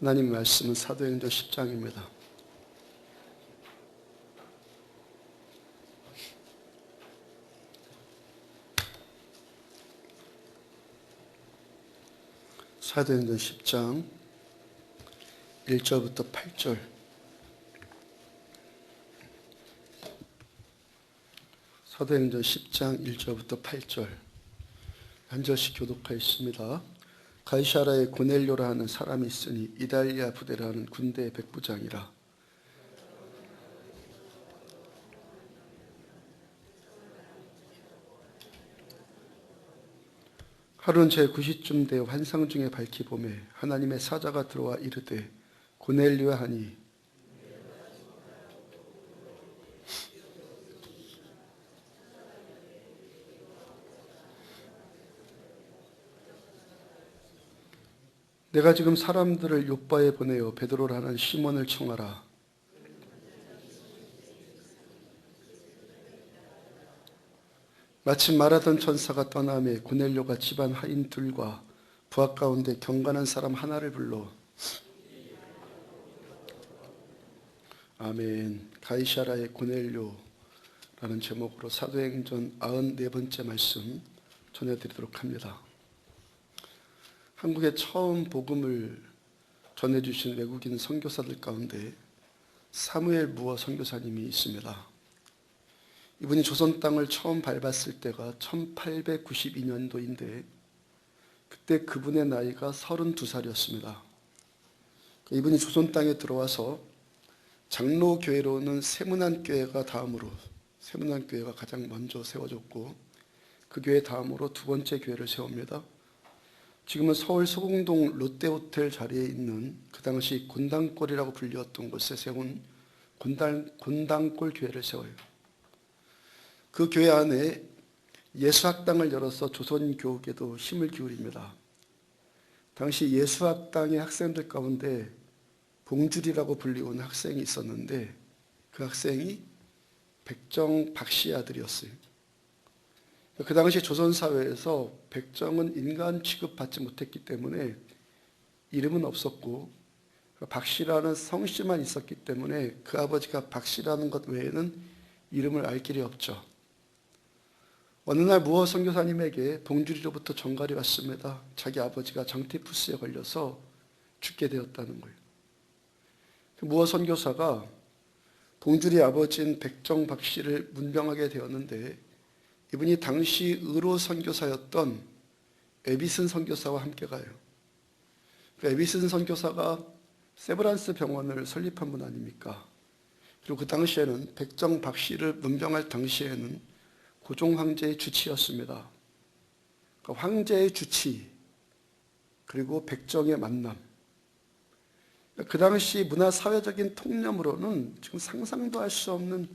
하나님 말씀은 사도행전 10장입니다. 사도행전 10장 1절부터 8절. 사도행전 10장 1절부터 8절. 한 절씩 교독하였습니다. 가이사라에 고넬료라 하는 사람이 있으니 이달리아 부대라 하는 군대의 백부장이라. 하루는 제9시쯤 되어 환상 중에 밝히 보매 하나님의 사자가 들어와 이르되 고넬료야 하니 내가 지금 사람들을 요바에 보내어 베드로라 하는 시몬을 청하라. 마침 말하던 천사가 떠나매 고넬료가 집안 하인들과 부하 가운데 경건한 사람 하나를 불러 아멘. 가이사라의 고넬료라는 제목으로 사도행전 94번째 말씀 전해드리도록 합니다. 한국에 처음 복음을 전해주신 외국인 선교사들 가운데 사무엘 무어 선교사님이 있습니다. 이분이 조선 땅을 처음 밟았을 때가 1892년도인데 그때 그분의 나이가 32살이었습니다. 이분이 조선 땅에 들어와서 장로교회로는 세문안교회가 다음으로 세문안교회가 가장 먼저 세워졌고 그 교회 다음으로 두 번째 교회를 세웁니다. 지금은 서울 소공동 롯데호텔 자리에 있는 그 당시 곤당골이라고 불렸던 곳에 세운 곤당골 교회를 세워요. 그 교회 안에 예수학당을 열어서 조선교육에도 힘을 기울입니다. 당시 예수학당의 학생들 가운데 봉줄이라고 불리우는 학생이 있었는데 그 학생이 백정 박씨의 아들이었어요. 그 당시 조선사회에서 백정은 인간 취급받지 못했기 때문에 이름은 없었고 박씨라는 성씨만 있었기 때문에 그 아버지가 박씨라는 것 외에는 이름을 알 길이 없죠. 어느 날 무어 선교사님에게 봉주리로부터 전갈이 왔습니다. 자기 아버지가 장티푸스에 걸려서 죽게 되었다는 거예요. 무어 선교사가 봉주리 아버지인 백정 박씨를 문병하게 되었는데 이분이 당시 의로 선교사였던 에비슨 선교사와 함께 가요. 에비슨 선교사가 세브란스 병원을 설립한 분 아닙니까? 그리고 그 당시에는 백정 박씨를 문병할 당시에는 고종 황제의 주치였습니다. 그러니까 황제의 주치 그리고 백정의 만남. 그 당시 문화사회적인 통념으로는 지금 상상도 할 수 없는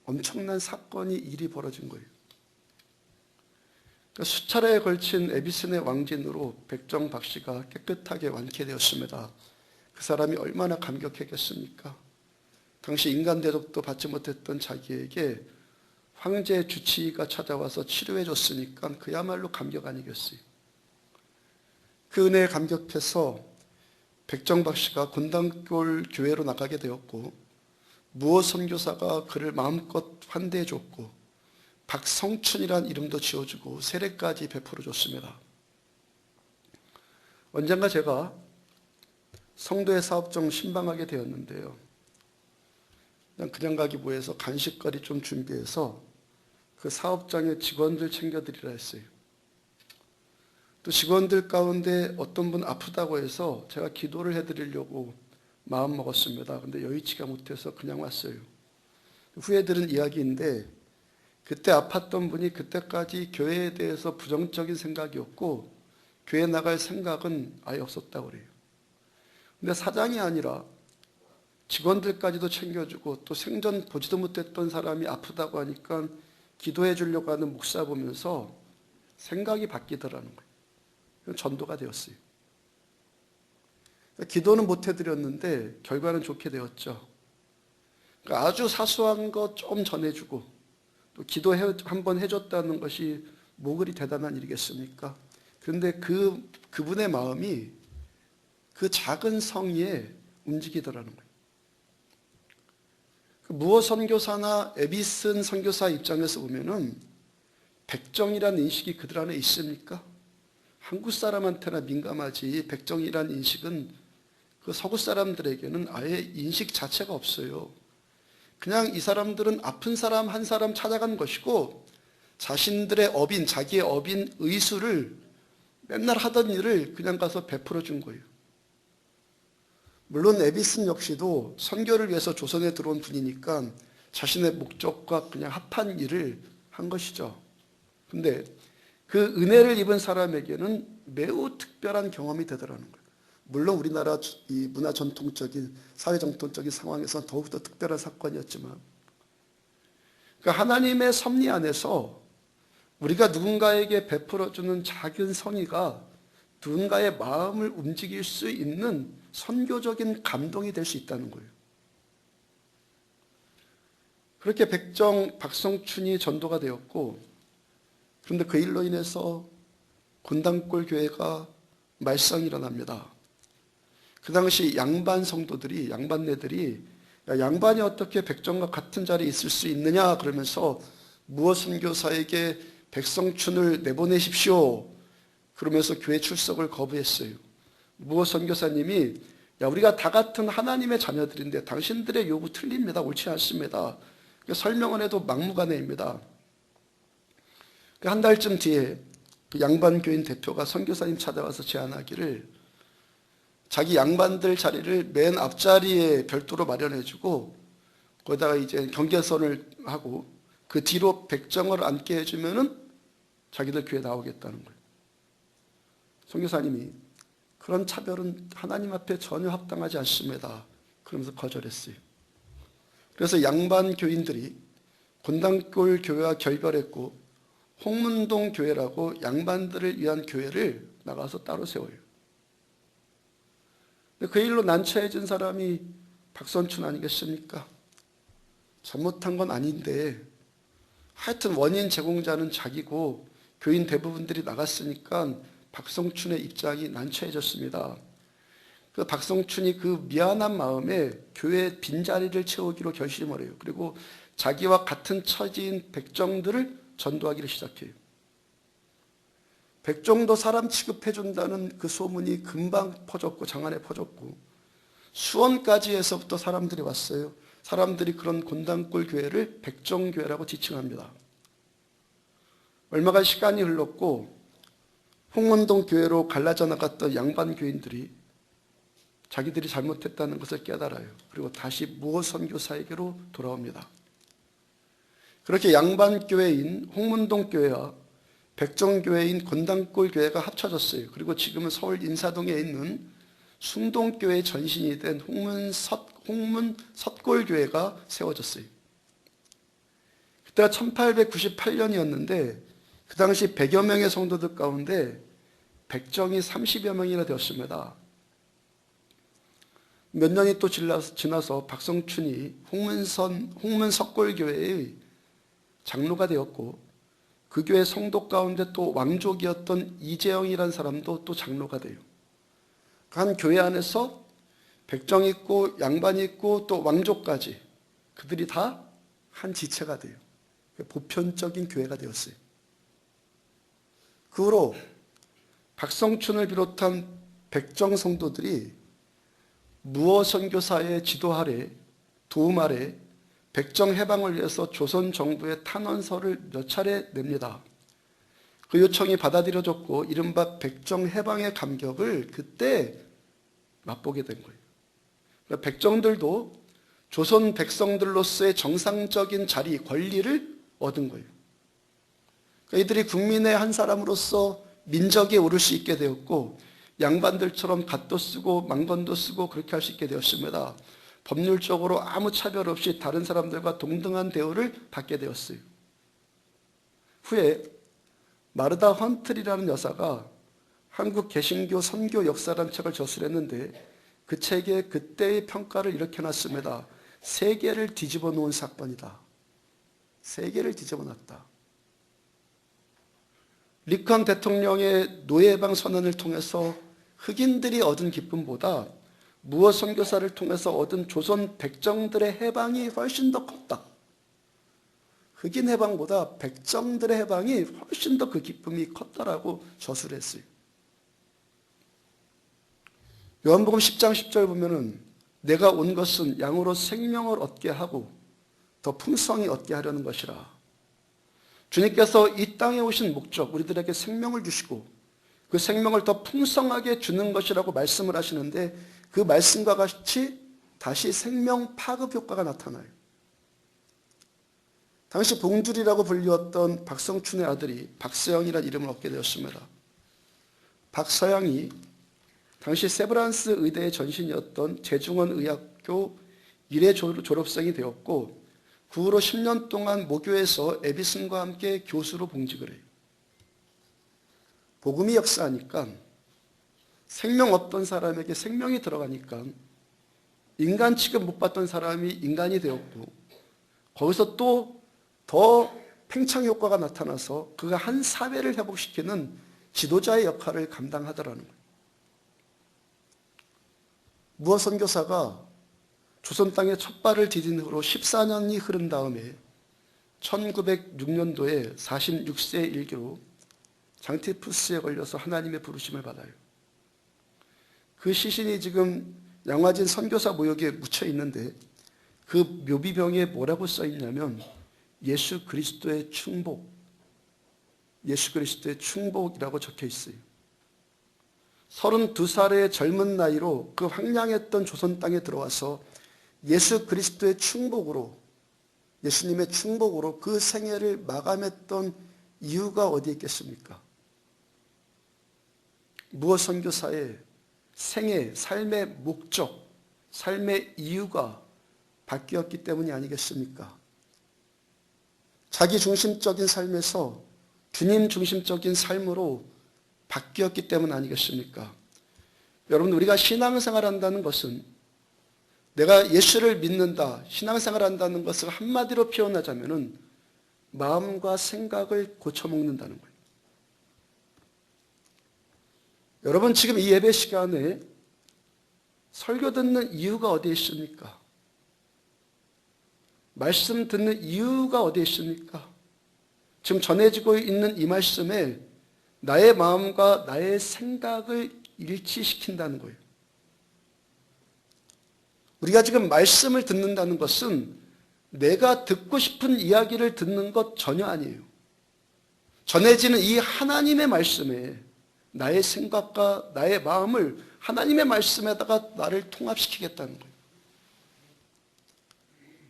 엄청난 사건이 일이 벌어진 거예요. 수차례에 걸친 에비슨의 왕진으로 백정 박씨가 깨끗하게 완쾌되었습니다. 그 사람이 얼마나 감격했겠습니까? 당시 인간 대접도 받지 못했던 자기에게 황제 주치의가 찾아와서 치료해 줬으니까 그야말로 감격 아니겠어요. 그 은혜에 감격해서 백정 박씨가 곤당골 교회로 나가게 되었고 무어 선교사가 그를 마음껏 환대해 줬고 박성춘이란 이름도 지어주고 세례까지 베풀어 줬습니다. 언젠가 제가 성도의 사업장 신방하게 되었는데요. 그냥 가기 뭐해서 간식거리 좀 준비해서 그 사업장의 직원들 챙겨드리라 했어요. 또 직원들 가운데 어떤 분 아프다고 해서 제가 기도를 해드리려고 마음 먹었습니다. 근데 여의치가 못해서 그냥 왔어요. 후에 들은 이야기인데 그때 아팠던 분이 그때까지 교회에 대해서 부정적인 생각이었고 교회 나갈 생각은 아예 없었다고 그래요. 근데 사장이 아니라 직원들까지도 챙겨주고 또 생전 보지도 못했던 사람이 아프다고 하니까 기도해 주려고 하는 목사 보면서 생각이 바뀌더라는 거예요. 전도가 되었어요. 기도는 못 해드렸는데 결과는 좋게 되었죠. 그러니까 아주 사소한 거 좀 전해주고 또 기도 한번 해줬다는 것이 뭐 그리 대단한 일이겠습니까? 그런데 그분의 마음이 그 작은 성의에 움직이더라는 거예요. 무어 선교사나 에비슨 선교사 입장에서 보면은 백정이라는 인식이 그들 안에 있습니까? 한국 사람한테나 민감하지 백정이라는 인식은 그 서구 사람들에게는 아예 인식 자체가 없어요. 그냥 이 사람들은 아픈 사람 한 사람 찾아간 것이고 자신들의 업인, 자기의 업인 의수를 맨날 하던 일을 그냥 가서 베풀어 준 거예요. 물론 에비슨 역시도 선교를 위해서 조선에 들어온 분이니까 자신의 목적과 그냥 합한 일을 한 것이죠. 근데 그 은혜를 입은 사람에게는 매우 특별한 경험이 되더라는 거예요. 물론 우리나라 이 문화 전통적인, 사회 전통적인 상황에서 더욱더 특별한 사건이었지만, 그러니까 하나님의 섭리 안에서 우리가 누군가에게 베풀어주는 작은 성의가 누군가의 마음을 움직일 수 있는 선교적인 감동이 될 수 있다는 거예요. 그렇게 박성춘이 전도가 되었고, 그런데 그 일로 인해서 곤단골 교회가 말썽이 일어납니다. 그 당시 양반 성도들이, 양반네들이 야, 양반이 어떻게 백정과 같은 자리에 있을 수 있느냐 그러면서 무어 선교사에게 백성춘을 내보내십시오. 그러면서 교회 출석을 거부했어요. 무어 선교사님이 야, 우리가 다 같은 하나님의 자녀들인데 당신들의 요구 틀립니다. 옳지 않습니다. 설명을 해도 막무가내입니다. 한 달쯤 뒤에 그 양반 교인 대표가 선교사님 찾아와서 제안하기를 자기 양반들 자리를 맨 앞자리에 별도로 마련해주고 거기다가 이제 경계선을 하고 그 뒤로 백정을 앉게 해주면은 자기들 교회 나오겠다는 거예요. 선교사님이 그런 차별은 하나님 앞에 전혀 합당하지 않습니다. 그러면서 거절했어요. 그래서 양반 교인들이 곤단골 교회와 결별했고 홍문동 교회라고 양반들을 위한 교회를 나가서 따로 세워요. 그 일로 난처해진 사람이 박선춘 아니겠습니까? 잘못한 건 아닌데 하여튼 원인 제공자는 자기고 교인 대부분들이 나갔으니까 박성춘의 입장이 난처해졌습니다. 그 박성춘이 그 미안한 마음에 교회 빈자리를 채우기로 결심을 해요. 그리고 자기와 같은 처지인 백정들을 전도하기를 시작해요. 백정도 사람 취급해준다는 그 소문이 금방 퍼졌고 장안에 퍼졌고 수원까지 해서부터 사람들이 왔어요. 사람들이 그런 곤단골 교회를 백정교회라고 지칭합니다. 얼마간 시간이 흘렀고 홍문동 교회로 갈라져 나갔던 양반 교인들이 자기들이 잘못했다는 것을 깨달아요. 그리고 다시 무어 선교사에게로 돌아옵니다. 그렇게 양반 교회인 홍문동 교회와 백정교회인 곤단골 교회가 합쳐졌어요. 그리고 지금은 서울 인사동에 있는 숭동교회의 전신이 된 홍문석골 교회가 세워졌어요. 그때가 1898년이었는데 그 당시 100여 명의 성도들 가운데 백정이 30여 명이나 되었습니다. 몇 년이 또 지나서 박성춘이 홍문석골교회의 장로가 되었고 그 교회 성도 가운데 또 왕족이었던 이재영이라는 사람도 또 장로가 돼요. 한 교회 안에서 백정이 있고 양반이 있고 또 왕족까지 그들이 다 한 지체가 돼요. 보편적인 교회가 되었어요. 그 후로 박성춘을 비롯한 백정 성도들이 무어 선교사의 지도 아래, 도움 아래 백정 해방을 위해서 조선 정부에 탄원서를 몇 차례 냅니다. 그 요청이 받아들여졌고 이른바 백정 해방의 감격을 그때 맛보게 된 거예요. 그러니까 백정들도 조선 백성들로서의 정상적인 자리, 권리를 얻은 거예요. 그러니까 이들이 국민의 한 사람으로서 민족에 오를 수 있게 되었고 양반들처럼 갓도 쓰고 망건도 쓰고 그렇게 할 수 있게 되었습니다. 법률적으로 아무 차별 없이 다른 사람들과 동등한 대우를 받게 되었어요. 후에 마르다 헌틀이라는 여사가 한국 개신교 선교 역사라는 책을 저술했는데 그 책에 그때의 평가를 이렇게 놨습니다. 세계를 뒤집어 놓은 사건이다. 세계를 뒤집어 놨다. 리컨 대통령의 노예방 선언을 통해서 흑인들이 얻은 기쁨보다 무어 선교사를 통해서 얻은 조선 백정들의 해방이 훨씬 더 컸다. 흑인 해방보다 백정들의 해방이 훨씬 더 그 기쁨이 컸다라고 저술을 했어요. 요한복음 10장 10절 보면은 내가 온 것은 양으로 생명을 얻게 하고 더 풍성히 얻게 하려는 것이라. 주님께서 이 땅에 오신 목적, 우리들에게 생명을 주시고 그 생명을 더 풍성하게 주는 것이라고 말씀을 하시는데 그 말씀과 같이 다시 생명 파급 효과가 나타나요. 당시 봉줄이라고 불리웠던 박성춘의 아들이 박서영이라는 이름을 얻게 되었습니다. 박서영이 당시 세브란스 의대의 전신이었던 재중원 의학교 1회 졸업생이 되었고 그 후로 10년 동안 모교에서 에비슨과 함께 교수로 봉직을 해요. 복음이 역사하니까 생명 없던 사람에게 생명이 들어가니까 인간 취급 못 받던 사람이 인간이 되었고 거기서 또 더 팽창 효과가 나타나서 그가 한 사회를 회복시키는 지도자의 역할을 감당하더라는 거예요. 무어 선교사가 조선 땅에 첫 발을 디딘 후로 14년이 흐른 다음에 1906년도에 46세 일기로 장티푸스에 걸려서 하나님의 부르심을 받아요. 그 시신이 지금 양화진 선교사 모욕에 묻혀 있는데 그 묘비병에 뭐라고 써 있냐면 예수 그리스도의 충복, 예수 그리스도의 충복이라고 적혀 있어요. 32살의 젊은 나이로 그 황량했던 조선 땅에 들어와서 예수 그리스도의 충복으로, 예수님의 충복으로 그 생애를 마감했던 이유가 어디에 있겠습니까? 무어 선교사의 생애, 삶의 목적, 삶의 이유가 바뀌었기 때문이 아니겠습니까? 자기 중심적인 삶에서 주님 중심적인 삶으로 바뀌었기 때문 아니겠습니까? 여러분, 우리가 신앙생활 한다는 것은 내가 예수를 믿는다, 신앙생활 한다는 것을 한마디로 표현하자면 마음과 생각을 고쳐먹는다는 거예요. 여러분, 지금 이 예배 시간에 설교 듣는 이유가 어디에 있습니까? 말씀 듣는 이유가 어디에 있습니까? 지금 전해지고 있는 이 말씀에 나의 마음과 나의 생각을 일치시킨다는 거예요. 우리가 지금 말씀을 듣는다는 것은 내가 듣고 싶은 이야기를 듣는 것 전혀 아니에요. 전해지는 이 하나님의 말씀에 나의 생각과 나의 마음을 하나님의 말씀에다가 나를 통합시키겠다는 거예요.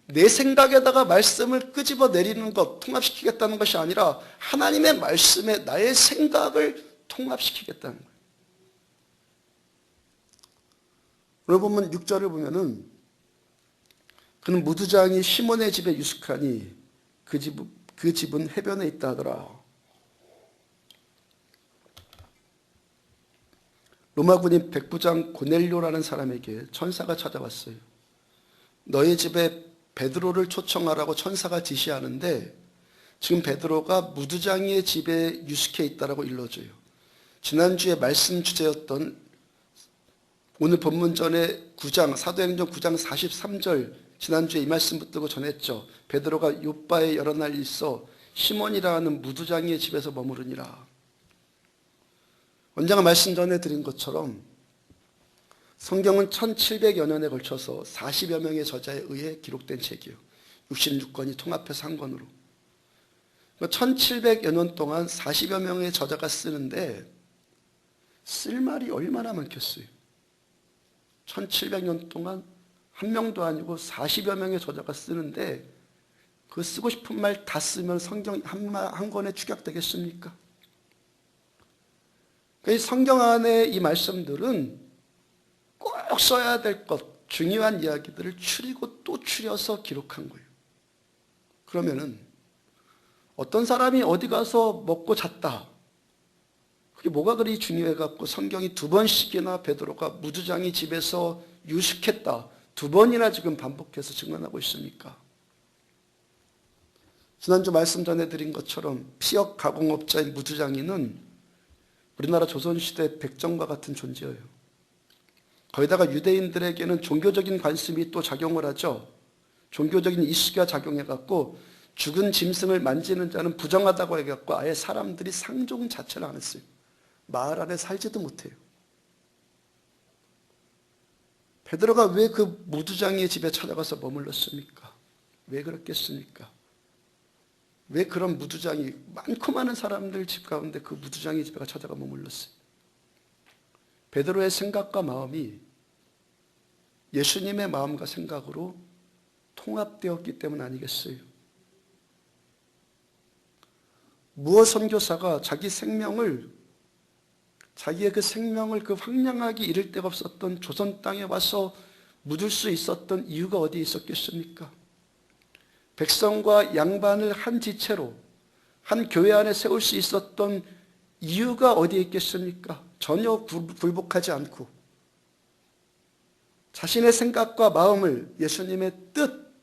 내 생각에다가 말씀을 끄집어 내리는 것, 통합시키겠다는 것이 아니라 하나님의 말씀에 나의 생각을 통합시키겠다는 거예요. 오늘 보면 6절을 보면은 그는 무두장이 시몬의 집에 유숙하니 그 집은 해변에 있다 하더라. 로마 군인 백부장 고넬료라는 사람에게 천사가 찾아왔어요. 너희 집에 베드로를 초청하라고 천사가 지시하는데 지금 베드로가 무두장이의 집에 유숙해 있다라고 일러줘요. 지난주에 말씀 주제였던 오늘 본문 전에 9장, 사도행전 9장 43절 지난주에 이 말씀 붙들고 전했죠. 베드로가 요바에 여러 날 있어 시몬이라는 무두장이의 집에서 머무르니라. 원장가 말씀 전해드린 것처럼 성경은 1700여 년에 걸쳐서 40여 명의 저자에 의해 기록된 책이에요. 66권이 통합해서 한 권으로. 1700여 년 동안 40여 명의 저자가 쓰는데 쓸 말이 얼마나 많겠어요. 1700년 동안 한 명도 아니고 40여 명의 저자가 쓰는데 그 쓰고 싶은 말 다 쓰면 성경 한 권에 축약되겠습니까? 이 성경 안에 이 말씀들은 꼭 써야 될 것, 중요한 이야기들을 추리고 또 추려서 기록한 거예요. 그러면은 어떤 사람이 어디 가서 먹고 잤다. 그게 뭐가 그리 중요해갖고 성경이 2번씩이나 베드로가 무두장이 집에서 유숙했다. 2번이나 지금 반복해서 증언하고 있습니까? 지난주 말씀 전해드린 것처럼 피역 가공업자인 무두장이는 우리나라 조선시대 백정과 같은 존재예요. 거기다가 유대인들에게는 종교적인 관심이 또 작용을 하죠. 종교적인 이슈가 작용해갖고 죽은 짐승을 만지는 자는 부정하다고 해갖고 아예 사람들이 상종 자체를 안 했어요. 마을 안에 살지도 못해요. 베드로가 왜 그 무두장이의 집에 찾아가서 머물렀습니까? 왜 그랬겠습니까? 왜 그런 무두장이 많고 많은 사람들 집 가운데 그 무두장이 집에 찾아가 머물렀어요? 베드로의 생각과 마음이 예수님의 마음과 생각으로 통합되었기 때문 아니겠어요? 무어 선교사가 자기의 그 생명을 그 황량하게 잃을 데가 없었던 조선 땅에 와서 묻을 수 있었던 이유가 어디에 있었겠습니까? 백성과 양반을 한 지체로 한 교회 안에 세울 수 있었던 이유가 어디에 있겠습니까? 전혀 굴복하지 않고 자신의 생각과 마음을 예수님의 뜻,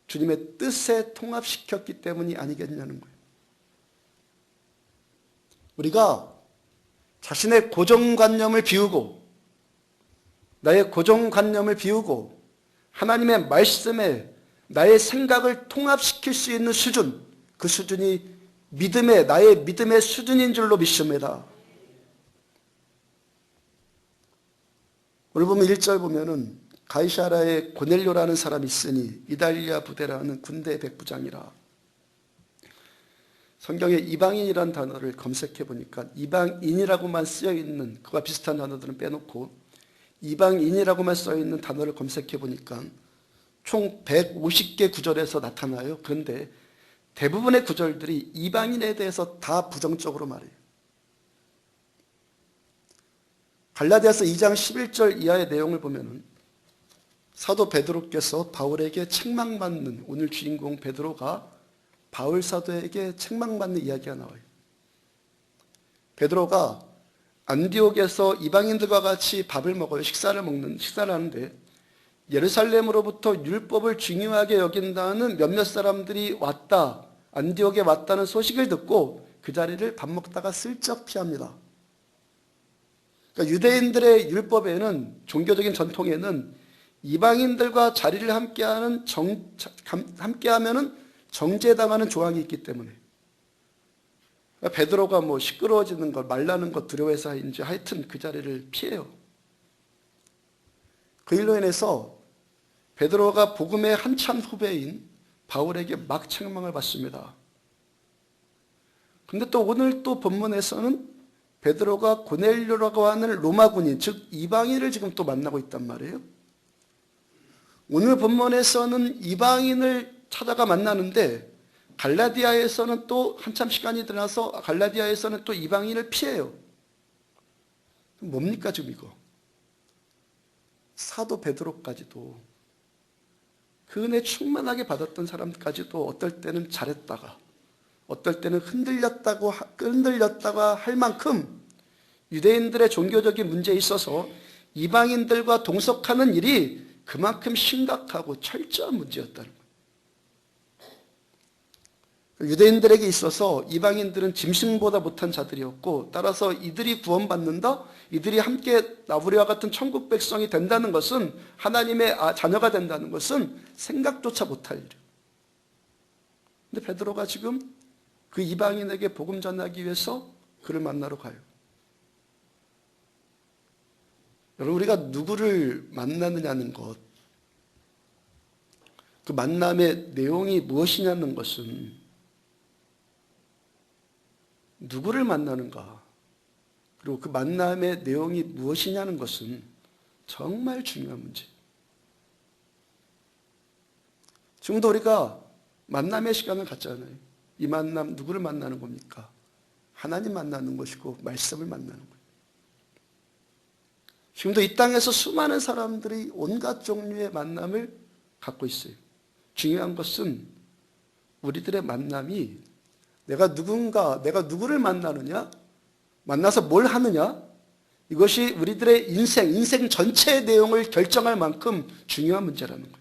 주님의 뜻에 통합시켰기 때문이 아니겠냐는 거예요. 우리가 자신의 고정관념을 비우고 나의 고정관념을 비우고 하나님의 말씀에 나의 생각을 통합시킬 수 있는 수준, 그 수준이 나의 믿음의 수준인 줄로 믿습니다. 오늘 보면 1절 보면은 가이사라에 고넬료라는 사람이 있으니 이달리아 부대라는 군대 백부장이라. 성경에 이방인이라는 단어를 검색해 보니까 이방인이라고만 쓰여 있는 그와 비슷한 단어들은 빼놓고 이방인이라고만 써 있는 단어를 검색해 보니까 총 150개 구절에서 나타나요. 그런데 대부분의 구절들이 이방인에 대해서 다 부정적으로 말해요. 갈라디아서 2장 11절 이하의 내용을 보면은 사도 베드로께서 바울에게 책망받는, 오늘 주인공 베드로가 바울 사도에게 책망받는 이야기가 나와요. 베드로가 안디옥에서 이방인들과 같이 밥을 먹어요. 식사를 하는데 예루살렘으로부터 율법을 중요하게 여긴다는 몇몇 사람들이 안디옥에 왔다는 소식을 듣고 그 자리를 밥 먹다가 슬쩍 피합니다. 그러니까 유대인들의 율법에는, 종교적인 전통에는 이방인들과 자리를 함께하면은 정죄당하는 조항이 있기 때문에 그러니까 베드로가 시끄러워지는 것, 말라는 것 두려워해서인지 하여튼 그 자리를 피해요. 그 일로 인해서 베드로가 복음의 한참 후배인 바울에게 막 책망을 받습니다. 그런데 또 오늘 또 본문에서는 베드로가 고넬료라고 하는 로마 군인, 즉 이방인을 지금 또 만나고 있단 말이에요. 오늘 본문에서는 이방인을 찾아가 만나는데 갈라디아에서는 또 한참 시간이 지나서 갈라디아에서는 또 이방인을 피해요. 뭡니까 지금 이거? 사도 베드로까지도 그 은혜 충만하게 받았던 사람까지도 어떨 때는 잘했다가 어떨 때는 흔들렸다가 할 만큼 유대인들의 종교적인 문제에 있어서 이방인들과 동석하는 일이 그만큼 심각하고 철저한 문제였다는 거예요. 유대인들에게 있어서 이방인들은 짐승보다 못한 자들이었고 따라서 이들이 구원받는다? 이들이 함께 우리와 같은 천국 백성이 된다는 것은 하나님의 자녀가 된다는 것은 생각조차 못할 일이에요. 근데 베드로가 지금 그 이방인에게 복음 전하기 위해서 그를 만나러 가요. 여러분 우리가 누구를 만나느냐는 것, 그 만남의 내용이 무엇이냐는 것은 누구를 만나는가 그리고 그 만남의 내용이 무엇이냐는 것은 정말 중요한 문제예요. 지금도 우리가 만남의 시간을 갖잖아요. 이 만남 누구를 만나는 겁니까? 하나님 만나는 것이고 말씀을 만나는 거예요. 지금도 이 땅에서 수많은 사람들이 온갖 종류의 만남을 갖고 있어요. 중요한 것은 우리들의 만남이 내가 누구를 만나느냐, 만나서 뭘 하느냐, 이것이 우리들의 인생 전체의 내용을 결정할 만큼 중요한 문제라는 거예요.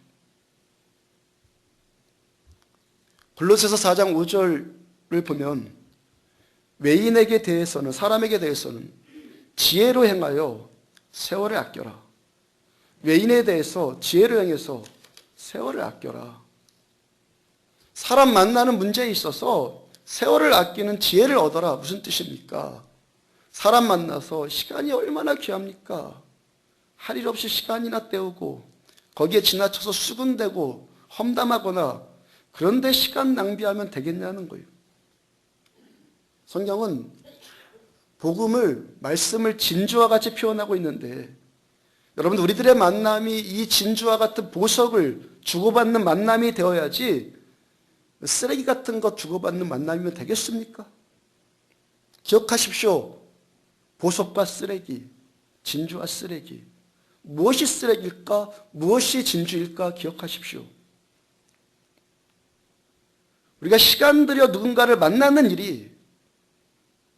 골로새서 4장 5절을 보면 외인에게 대해서는, 사람에게 대해서는 지혜로 행하여 세월을 아껴라. 외인에 대해서 지혜로 행해서 세월을 아껴라. 사람 만나는 문제에 있어서 세월을 아끼는 지혜를 얻어라. 무슨 뜻입니까? 사람 만나서 시간이 얼마나 귀합니까? 할 일 없이 시간이나 때우고 거기에 지나쳐서 수군대고 험담하거나 그런데 시간 낭비하면 되겠냐는 거예요. 성경은 복음을, 말씀을 진주와 같이 표현하고 있는데 여러분, 우리들의 만남이 이 진주와 같은 보석을 주고받는 만남이 되어야지 쓰레기 같은 것 주고받는 만남이면 되겠습니까? 기억하십시오. 보석과 쓰레기, 진주와 쓰레기. 무엇이 쓰레기일까? 무엇이 진주일까? 기억하십시오. 우리가 시간 들여 누군가를 만나는 일이,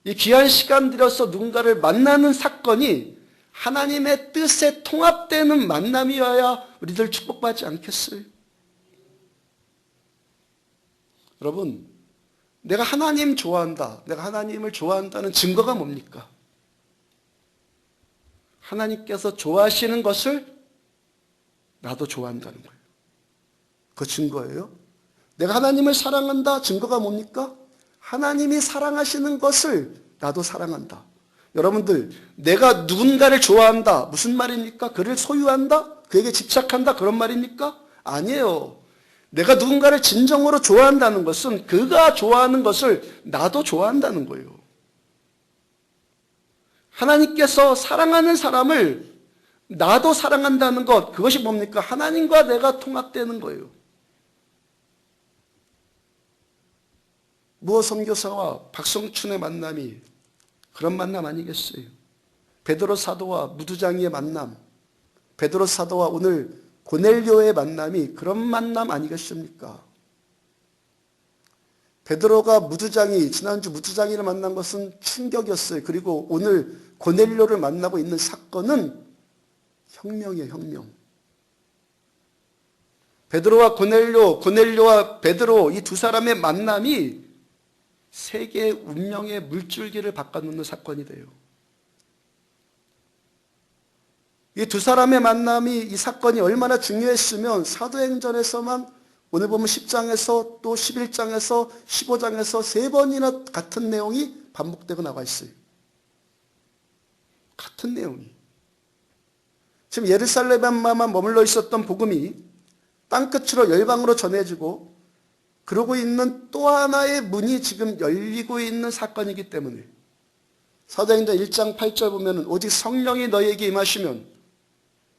이 귀한 시간 들여서 누군가를 만나는 사건이 하나님의 뜻에 통합되는 만남이어야 우리들 축복받지 않겠어요? 여러분, 내가 하나님 좋아한다, 내가 하나님을 좋아한다는 증거가 뭡니까? 하나님께서 좋아하시는 것을 나도 좋아한다는 거예요. 그 증거예요. 내가 하나님을 사랑한다, 증거가 뭡니까? 하나님이 사랑하시는 것을 나도 사랑한다. 여러분들, 내가 누군가를 좋아한다, 무슨 말입니까? 그를 소유한다? 그에게 집착한다? 그런 말입니까? 아니에요. 내가 누군가를 진정으로 좋아한다는 것은 그가 좋아하는 것을 나도 좋아한다는 거예요. 하나님께서 사랑하는 사람을 나도 사랑한다는 것, 그것이 뭡니까? 하나님과 내가 통합되는 거예요. 무어 선교사와 박성춘의 만남이 그런 만남 아니겠어요? 베드로 사도와 무두장이의 만남, 베드로 사도와 오늘 고넬료의 만남이 그런 만남 아니겠습니까? 베드로가 지난주 무두장이를 만난 것은 충격이었어요. 그리고 오늘 고넬료를 만나고 있는 사건은 혁명이에요, 혁명. 베드로와 고넬료와 베드로, 이 두 사람의 만남이 세계의 운명의 물줄기를 바꿔놓는 사건이 돼요. 이 두 사람의 만남이, 이 사건이 얼마나 중요했으면 사도행전에서만 오늘 보면 10장에서 또 11장에서 15장에서 3번이나 같은 내용이 반복되고 나와 있어요. 같은 내용이. 지금 예루살렘에만 머물러 있었던 복음이 땅끝으로 열방으로 전해지고 그러고 있는 또 하나의 문이 지금 열리고 있는 사건이기 때문에 사도행전 1장 8절 보면 오직 성령이 너희에게 임하시면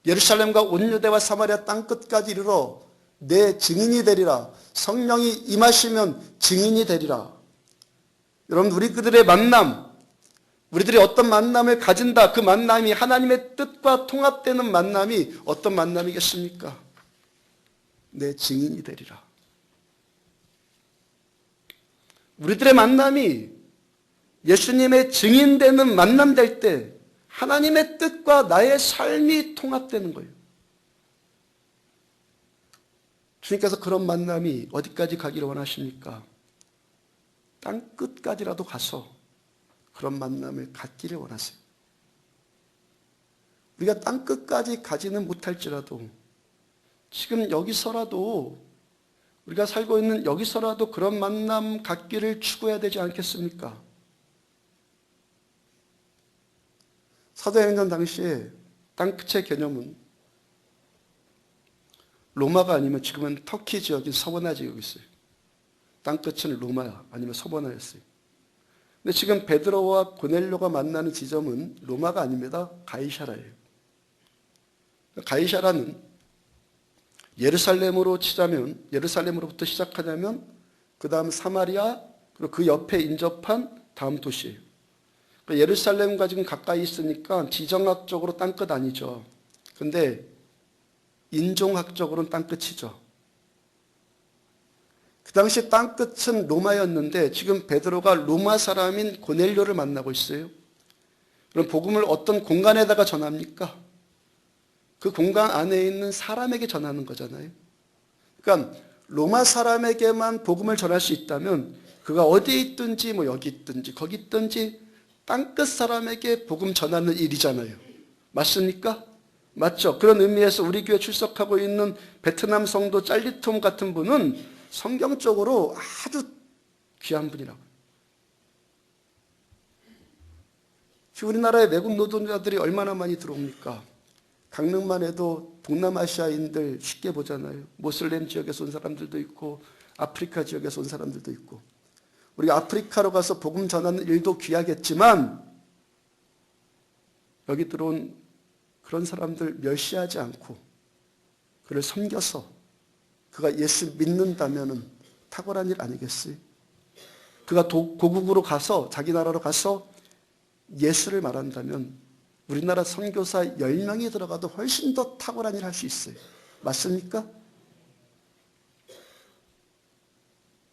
예루살렘과 온 유대와 사마리아 땅끝까지 이르러 내 증인이 되리라. 성령이 임하시면 증인이 되리라. 여러분, 우리들의 만남, 우리들이 어떤 만남을 가진다, 그 만남이 하나님의 뜻과 통합되는 만남이 어떤 만남이겠습니까? 내 증인이 되리라. 우리들의 만남이 예수님의 증인되는 만남 될 때 하나님의 뜻과 나의 삶이 통합되는 거예요. 주님께서 그런 만남이 어디까지 가기를 원하십니까? 땅끝까지라도 가서 그런 만남을 갖기를 원하세요. 우리가 땅끝까지 가지는 못할지라도 지금 여기서라도 우리가 살고 있는 여기서라도 그런 만남 갖기를 추구해야 되지 않겠습니까? 사도행전 당시에 땅끝의 개념은 로마가 아니면 지금은 터키 지역인 서버나 지역이 있어요. 땅끝은 로마 아니면 서버나였어요. 근데 지금 베드로와 고넬료가 만나는 지점은 로마가 아닙니다. 가이사라예요. 가이사라는 예루살렘으로부터 시작하자면 그 다음 사마리아, 그리고 그 옆에 인접한 다음 도시예요. 그러니까 예루살렘과 지금 가까이 있으니까 지정학적으로 땅끝 아니죠. 근데 인종학적으로는 땅끝이죠. 그 당시 땅끝은 로마였는데 지금 베드로가 로마 사람인 고넬료를 만나고 있어요. 그럼 복음을 어떤 공간에다가 전합니까? 그 공간 안에 있는 사람에게 전하는 거잖아요. 그러니까 로마 사람에게만 복음을 전할 수 있다면 그가 어디에 있든지 여기 있든지 거기 있든지 땅끝 사람에게 복음 전하는 일이잖아요. 맞습니까? 맞죠? 그런 의미에서 우리 교회 출석하고 있는 베트남 성도 짤리톰 같은 분은 성경적으로 아주 귀한 분이라고. 우리나라에 외국 노동자들이 얼마나 많이 들어옵니까? 강릉만 해도 동남아시아인들 쉽게 보잖아요. 모슬렘 지역에서 온 사람들도 있고 아프리카 지역에서 온 사람들도 있고. 우리가 아프리카로 가서 복음 전하는 일도 귀하겠지만 여기 들어온 그런 사람들 멸시하지 않고 그를 섬겨서 그가 예수 믿는다면 탁월한 일 아니겠어요? 그가 고국으로 가서 자기 나라로 가서 예수를 말한다면 우리나라 선교사 10명이 들어가도 훨씬 더 탁월한 일 할 수 있어요. 맞습니까?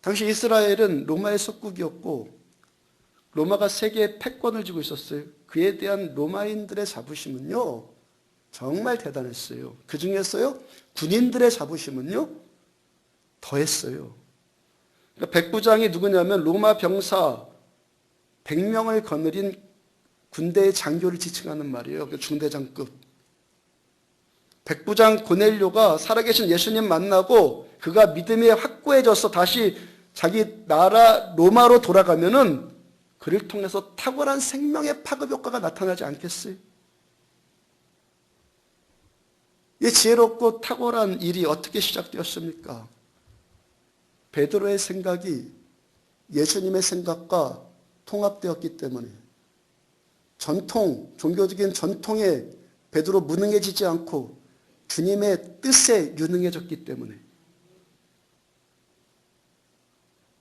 당시 이스라엘은 로마의 속국이었고 로마가 세계의 패권을 쥐고 있었어요. 그에 대한 로마인들의 자부심은요 정말 대단했어요. 그 중에서요 군인들의 자부심은요 더했어요. 그러니까 백부장이 누구냐면 로마 병사 100명을 거느린 군대의 장교를 지칭하는 말이에요. 그 중대장급. 백부장 고넬료가 살아계신 예수님 만나고 그가 믿음이 확고해져서 다시 자기 나라 로마로 돌아가면은 그를 통해서 탁월한 생명의 파급 효과가 나타나지 않겠어요? 이 지혜롭고 탁월한 일이 어떻게 시작되었습니까? 베드로의 생각이 예수님의 생각과 통합되었기 때문에 종교적인 전통에 베드로 무능해지지 않고 주님의 뜻에 유능해졌기 때문에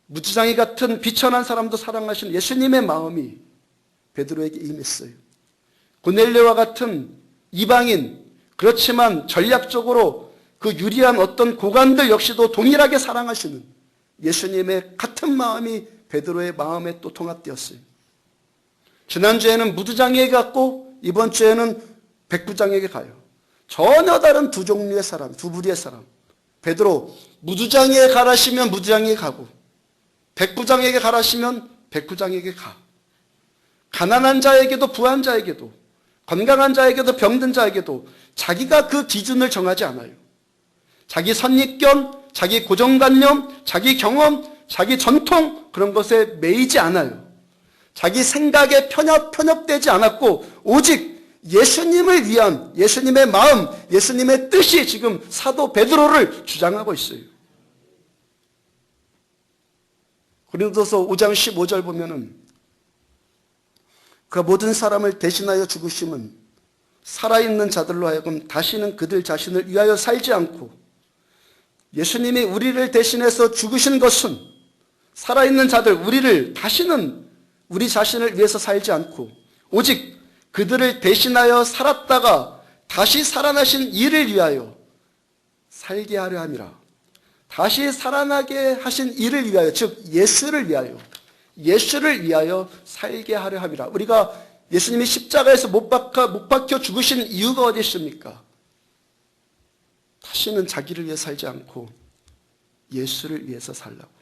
무지장이 같은 비천한 사람도 사랑하시는 예수님의 마음이 베드로에게 임했어요. 고넬료와 같은 이방인, 그렇지만 전략적으로 그 유리한 어떤 고관들 역시도 동일하게 사랑하시는 예수님의 같은 마음이 베드로의 마음에 또 통합되었어요. 지난주에는 무두장에게 갔고 이번 주에는 백부장에게 가요. 전혀 다른 두 종류의 사람, 두 부류의 사람. 베드로 무두장에 가라시면 무두장에게 가고 백부장에게 가라시면 백부장에게 가. 가난한 자에게도 부한 자에게도 건강한 자에게도 병든 자에게도 자기가 그 기준을 정하지 않아요. 자기 선입견, 자기 고정관념, 자기 경험, 자기 전통 그런 것에 매이지 않아요. 자기 생각에 편협되지 않았고 오직 예수님을 위한 예수님의 마음, 예수님의 뜻이 지금 사도 베드로를 주장하고 있어요. 고린도서 5장 15절 보면은 그 모든 사람을 대신하여 죽으심은 살아있는 자들로 하여금 다시는 그들 자신을 위하여 살지 않고 예수님이 우리를 대신해서 죽으신 것은 살아있는 자들 우리를 다시는 우리 자신을 위해서 살지 않고 오직 그들을 대신하여 살았다가 다시 살아나신 이를 위하여 살게 하려 함이라. 다시 살아나게 하신 이를 위하여 즉 예수를 위하여 살게 하려 함이라. 우리가 예수님이 십자가에서 못 박혀 죽으신 이유가 어디 있습니까? 다시는 자기를 위해 살지 않고 예수를 위해서 살라고.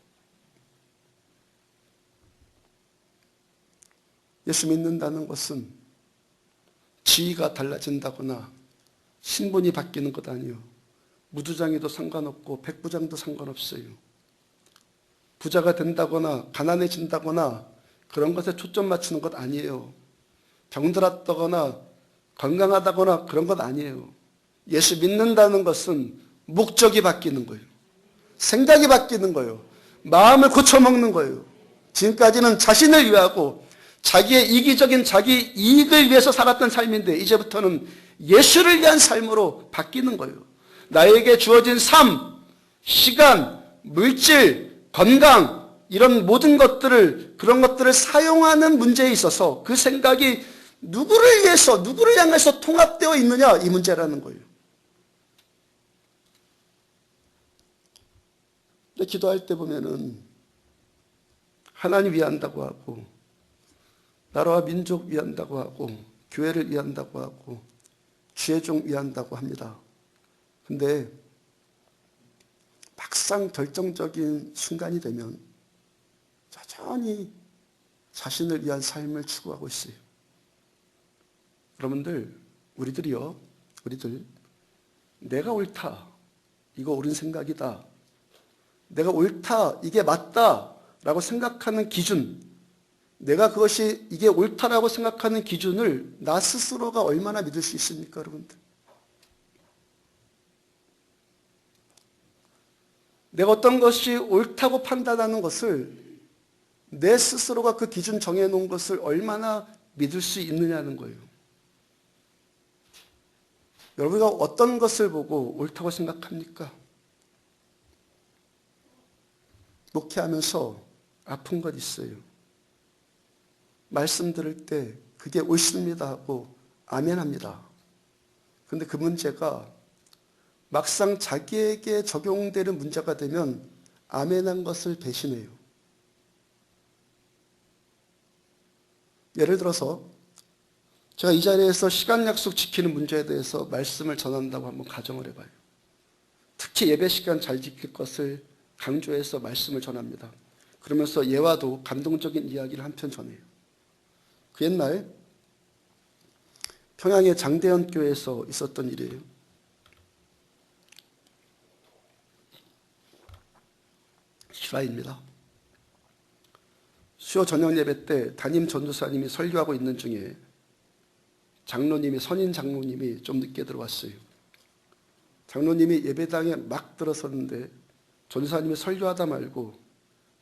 예수 믿는다는 것은 지위가 달라진다거나 신분이 바뀌는 것 아니에요. 무두장에도 상관없고 백부장도 상관없어요. 부자가 된다거나 가난해진다거나 그런 것에 초점 맞추는 것 아니에요. 병들었다거나 건강하다거나 그런 것 아니에요. 예수 믿는다는 것은 목적이 바뀌는 거예요. 생각이 바뀌는 거예요. 마음을 고쳐먹는 거예요. 지금까지는 자신을 위하고 자기의 이기적인 자기 이익을 위해서 살았던 삶인데 이제부터는 예수를 위한 삶으로 바뀌는 거예요. 나에게 주어진 삶, 시간, 물질, 건강 이런 모든 것들을 그런 것들을 사용하는 문제에 있어서 그 생각이 누구를 위해서 누구를 향해서 통합되어 있느냐 이 문제라는 거예요. 근데 기도할 때 보면은 하나님 위한다고 하고 나라와 민족 위한다고 하고 교회를 위한다고 하고 주의종 위한다고 합니다. 근데 막상 결정적인 순간이 되면 여전히 자신을 위한 삶을 추구하고 있어요. 여러분들, 우리들 내가 옳다, 이거 옳은 생각이다, 내가 옳다, 이게 맞다 라고 생각하는 기준, 내가 그것이 이게 옳다라고 생각하는 기준을 나 스스로가 얼마나 믿을 수 있습니까, 여러분들? 내가 어떤 것이 옳다고 판단하는 것을 내 스스로가 그 기준 정해놓은 것을 얼마나 믿을 수 있느냐는 거예요. 여러분가 어떤 것을 보고 옳다고 생각합니까? 목회하면서 아픈 것 있어요. 말씀 들을 때 그게 옳습니다 하고 아멘 합니다. 그런데 그 문제가 막상 자기에게 적용되는 문제가 되면 아멘한 것을 배신해요. 예를 들어서 제가 이 자리에서 시간 약속 지키는 문제에 대해서 말씀을 전한다고 한번 가정을 해봐요. 특히 예배 시간 잘 지킬 것을 강조해서 말씀을 전합니다. 그러면서 예와도 감동적인 이야기를 한 편 전해요. 그 옛날 평양의 장대현 교회에서 있었던 일이에요. 실화입니다. 수요 저녁 예배 때 담임 전도사님이 설교하고 있는 중에 선임 장로님이 좀 늦게 들어왔어요. 장로님이 예배당에 막 들어섰는데 전도사님이 설교하다 말고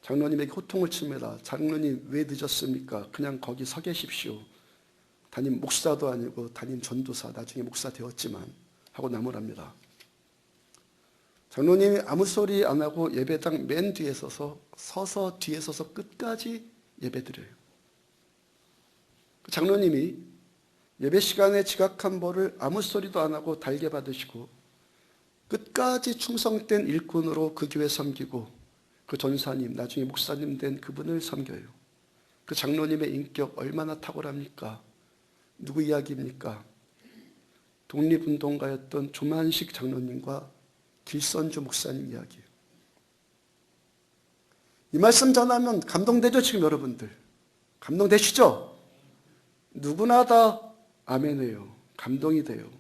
장로님에게 호통을 칩니다. 장로님 왜 늦었습니까? 그냥 거기 서 계십시오. 담임 목사도 아니고 담임 전도사, 나중에 목사 되었지만 하고 나무랍니다. 장로님이 아무 소리 안 하고 예배당 맨 뒤에 서서 뒤에 서서 끝까지 예배드려요. 장로님이 예배 시간에 지각한 벌을 아무 소리도 안 하고 달게 받으시고 끝까지 충성된 일꾼으로 그 교회 섬기고 그 전사님, 나중에 목사님 된 그분을 섬겨요. 그 장로님의 인격 얼마나 탁월합니까? 누구 이야기입니까? 독립운동가였던 조만식 장로님과 길선주 목사님 이야기예요. 이 말씀 전하면 감동되죠, 지금 여러분들? 감동되시죠? 누구나 다 아멘해요. 감동이 돼요.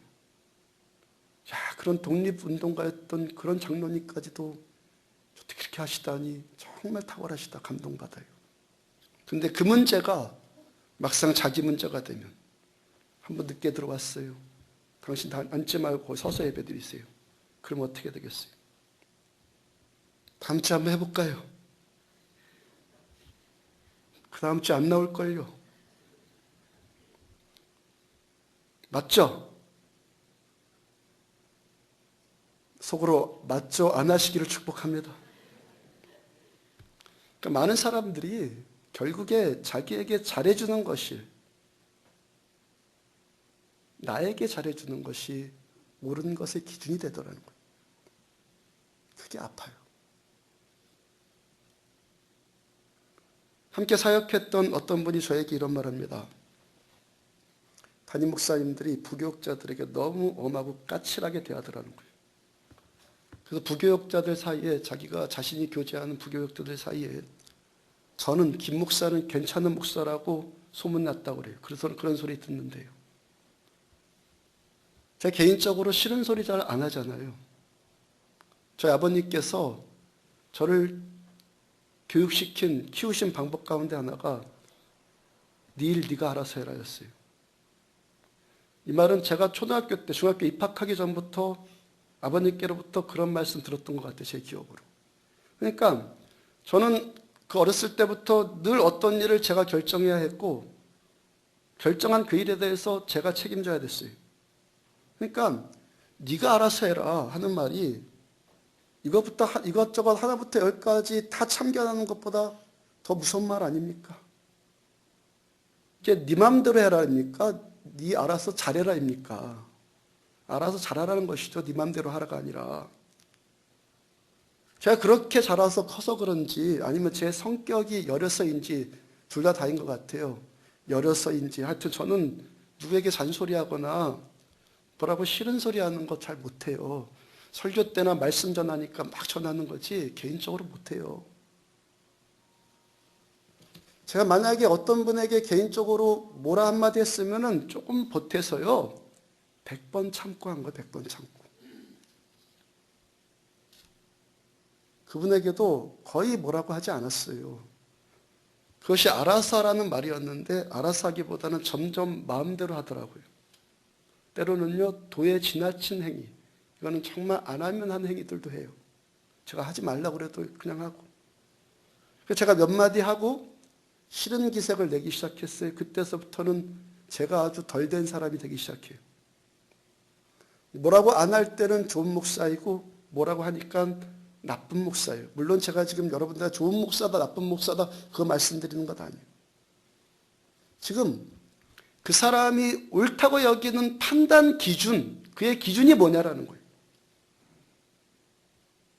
야, 그런 독립운동가였던 그런 장로님까지도 어떻게 그렇게 하시다니 정말 탁월하시다, 감동받아요. 근데 그 문제가 막상 자기 문제가 되면 한번 늦게 들어왔어요. 당신 앉지 말고 서서 예배 드리세요. 그럼 어떻게 되겠어요? 다음 주에 한번 해볼까요? 그 다음 주에 안 나올걸요? 맞죠? 속으로 맞죠? 안 하시기를 축복합니다. 그러니까 많은 사람들이 결국에 자기에게 잘해주는 것이, 나에게 잘해주는 것이 옳은 것의 기준이 되더라는 거예요. 그게 아파요. 함께 사역했던 어떤 분이 저에게 이런 말합니다. 담임 목사님들이 부교육자들에게 너무 엄하고 까칠하게 대하더라는 거예요. 그래서 부교육자들 사이에, 자기가 자신이 교제하는 부교육자들 사이에 저는 김 목사는 괜찮은 목사라고 소문났다고 그래요. 그래서 그런 소리 듣는데요. 제가 개인적으로 싫은 소리 잘 안 하잖아요. 저희 아버님께서 저를 키우신 방법 가운데 하나가 네 일 네가 알아서 해라 였어요. 이 말은 제가 초등학교 때, 중학교 입학하기 전부터 아버님께로부터 그런 말씀 들었던 것 같아요, 제 기억으로. 그러니까 저는 그 어렸을 때부터 늘 어떤 일을 제가 결정해야 했고, 결정한 그 일에 대해서 제가 책임져야 됐어요. 그러니까 네가 알아서 해라 하는 말이 이것저것 하나부터 열까지 다 참견하는 것보다 더 무서운 말 아닙니까? 이제 네 맘대로 해라입니까? 네 알아서 잘해라입니까? 알아서 잘하라는 것이죠. 네 맘대로 하라가 아니라. 제가 그렇게 자라서 커서 그런지 아니면 제 성격이 여려서인지 둘 다 다인 것 같아요. 여려서인지 하여튼 저는 누구에게 잔소리하거나 뭐라고 싫은 소리 하는 거 잘 못해요. 설교 때나 말씀 전하니까 막 전하는 거지 개인적으로 못해요. 제가 만약에 어떤 분에게 개인적으로 뭐라 한마디 했으면은 조금 보태서요, 100번 참고 한 거예요. 100번 참고. 그분에게도 거의 뭐라고 하지 않았어요. 그것이 알아서 하라는 말이었는데 알아서 하기보다는 점점 마음대로 하더라고요. 때로는요, 도에 지나친 행위, 이거는 정말 안 하면 하는 행위들도 해요. 제가 하지 말라고 그래도 그냥 하고. 그래서 제가 몇 마디 하고 싫은 기색을 내기 시작했어요. 그때서부터는 제가 아주 덜 된 사람이 되기 시작해요. 뭐라고 안 할 때는 좋은 목사이고 뭐라고 하니까 나쁜 목사예요. 물론 제가 지금 여러분들 좋은 목사다 나쁜 목사다 그거 말씀드리는 것 아니에요. 지금 그 사람이 옳다고 여기는 판단 기준, 그의 기준이 뭐냐라는 거예요.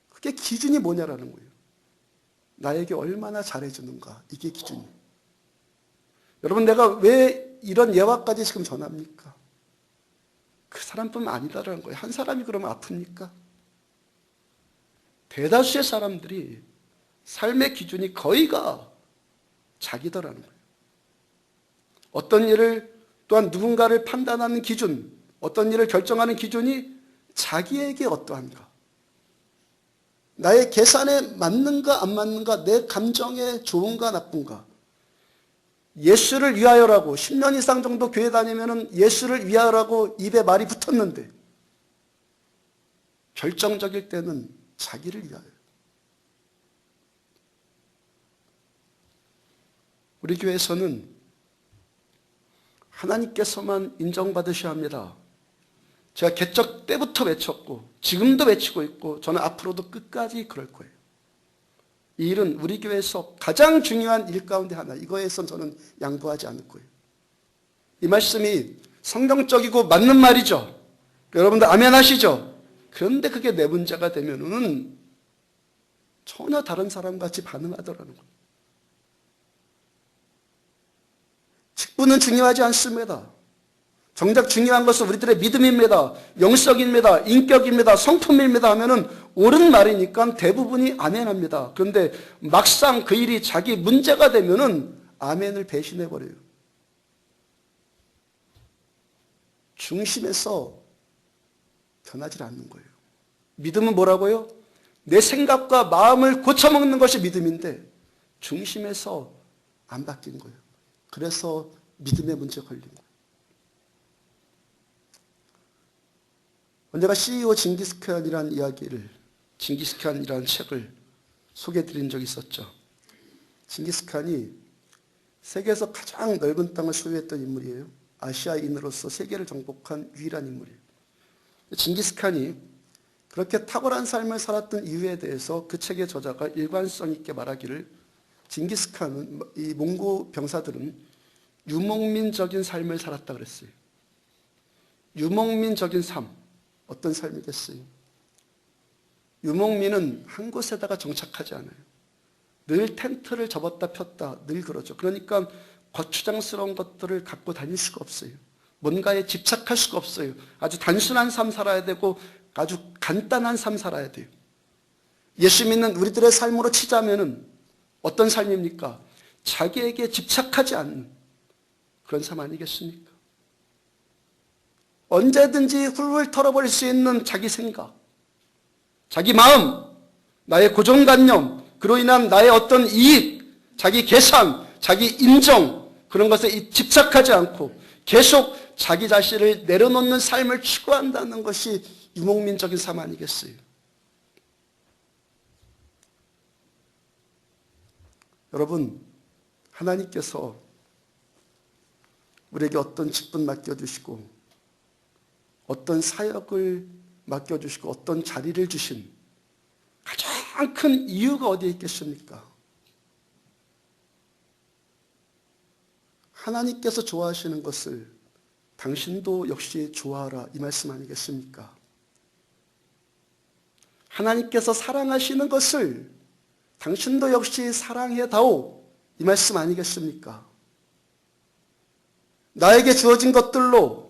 그게 기준이 뭐냐라는 거예요. 나에게 얼마나 잘해주는가, 이게 기준이에요. 여러분, 내가 왜 이런 예화까지 지금 전합니까? 그 사람뿐만 아니다라는 거예요. 한 사람이 그러면 아픕니까? 대다수의 사람들이 삶의 기준이 거의가 자기더라는 거예요. 어떤 일을, 또한 누군가를 판단하는 기준, 어떤 일을 결정하는 기준이 자기에게 어떠한가, 나의 계산에 맞는가 안 맞는가, 내 감정에 좋은가 나쁜가. 예수를 위하여라고 10년 이상 정도 교회 다니면은 예수를 위하여라고 입에 말이 붙었는데 결정적일 때는 자기를 위하여. 우리 교회에서는 하나님께서만 인정받으셔야 합니다. 제가 개척 때부터 외쳤고 지금도 외치고 있고 저는 앞으로도 끝까지 그럴 거예요. 이 일은 우리 교회에서 가장 중요한 일 가운데 하나, 이거에선 저는 양보하지 않을 거예요. 이 말씀이 성경적이고 맞는 말이죠. 여러분들 아멘 하시죠? 그런데 그게 내 문제가 되면은 전혀 다른 사람같이 반응하더라는 거예요. 직분은 중요하지 않습니다. 정작 중요한 것은 우리들의 믿음입니다. 영성입니다. 인격입니다. 성품입니다 하면은 옳은 말이니까 대부분이 아멘합니다. 그런데 막상 그 일이 자기 문제가 되면은 아멘을 배신해버려요. 중심에서 변하지 않는 거예요. 믿음은 뭐라고요? 내 생각과 마음을 고쳐먹는 것이 믿음인데 중심에서 안 바뀐 거예요. 그래서 믿음의 문제가 걸린 거예요. 언제가 CEO 징기스칸이라는 이야기를, 징기스칸이라는 책을 소개해드린 적이 있었죠. 징기스칸이 세계에서 가장 넓은 땅을 소유했던 인물이에요. 아시아인으로서 세계를 정복한 유일한 인물이에요. 징기스칸이 그렇게 탁월한 삶을 살았던 이유에 대해서 그 책의 저자가 일관성 있게 말하기를, 징기스칸은, 이 몽고 병사들은 유목민적인 삶을 살았다 그랬어요. 유목민적인 삶, 어떤 삶이겠어요? 유목민은 한 곳에다가 정착하지 않아요. 늘 텐트를 접었다 폈다, 늘 그러죠. 그러니까 거추장스러운 것들을 갖고 다닐 수가 없어요. 뭔가에 집착할 수가 없어요. 아주 단순한 삶 살아야 되고 아주 간단한 삶 살아야 돼요. 예수 믿는 우리들의 삶으로 치자면은 어떤 삶입니까? 자기에게 집착하지 않는 그런 삶 아니겠습니까? 언제든지 훌훌 털어버릴 수 있는 자기 생각, 자기 마음, 나의 고정관념, 그로 인한 나의 어떤 이익, 자기 계산, 자기 인정, 그런 것에 집착하지 않고 계속 자기 자신을 내려놓는 삶을 추구한다는 것이 유목민적인 삶 아니겠어요? 여러분, 하나님께서 우리에게 어떤 직분 맡겨주시고 어떤 사역을 맡겨주시고 어떤 자리를 주신 가장 큰 이유가 어디에 있겠습니까? 하나님께서 좋아하시는 것을 당신도 역시 좋아하라, 이 말씀 아니겠습니까? 하나님께서 사랑하시는 것을 당신도 역시 사랑해다오, 이 말씀 아니겠습니까? 나에게 주어진 것들로